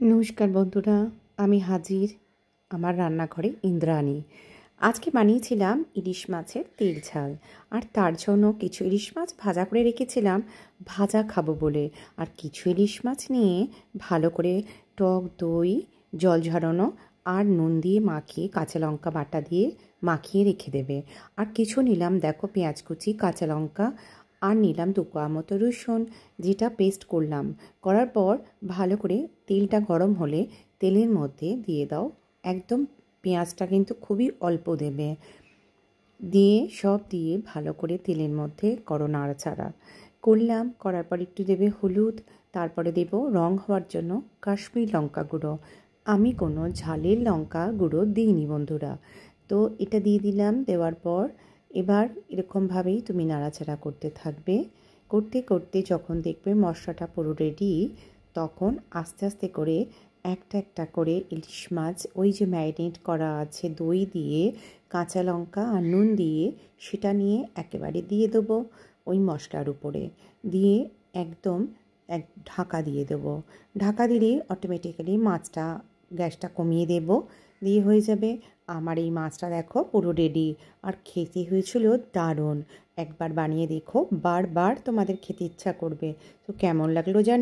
নমস্কার বন্ধুরা, আমি হাজির আমার রান্নাঘরে ইন্দ্রাণী। আজকে বানিয়েছিলাম ইলিশ মাছের তেল ঝাল, আর তার জন্য কিছু ইলিশ মাছ ভাজা করে রেখেছিলাম ভাজা খাবো বলে। আর কিছু ইলিশ মাছ নিয়ে ভালো করে টক দই, জল ঝরানো আর নুন দিয়ে মাখিয়ে, কাঁচা লঙ্কা বাটা দিয়ে মাখিয়ে রেখে দেবে। আর কিছু নিলাম, দেখো, পেঁয়াজ কুচি, কাঁচা লঙ্কা, আর নিলাম 2 কোয়া মতো রসুন, যেটা পেস্ট করলাম। করার পর ভালো করে তেলটা গরম হলে তেলের মধ্যে দিয়ে দাও। একদম পেঁয়াজটা কিন্তু খুবই অল্প দেবে, দিয়ে সব দিয়ে ভালো করে তেলের মধ্যে করো নাড়াচাড়া। করলাম, করার পর একটু দেবে হলুদ, তারপরে দেব রং হওয়ার জন্য কাশ্মীর লঙ্কা গুঁড়ো। আমি কোনো ঝালের লঙ্কা গুঁড়ো দিইনি বন্ধুরা, তো এটা দিয়ে দিলাম। দেওয়ার পর এবার এরকমভাবেই তুমি নাড়াচাড়া করতে থাকবে। করতে করতে যখন দেখবে মশলাটা পুরো রেডি, তখন আস্তে আস্তে করে একটা একটা করে ইলিশ মাছ, ওই যে ম্যারিনেট করা আছে দই দিয়ে, কাঁচা লঙ্কা আর নুন দিয়ে, সেটা নিয়ে একেবারে দিয়ে দেবো ওই মশলার উপরে। দিয়ে একদম ঢাকা দিয়ে দেবো। ঢাকা দিলে অটোমেটিক্যালি মাছটা, গ্যাসটা কমিয়ে দেব, দিয়ে হয়ে যাবে আমার এই মাছটা। দেখো পুরো রেডি, আর খেতে হয়েছিল দারুণ। একবার বানিয়ে দেখো, বারবার তোমাদের খেতে ইচ্ছা করবে। তো কেমন লাগলো জানি।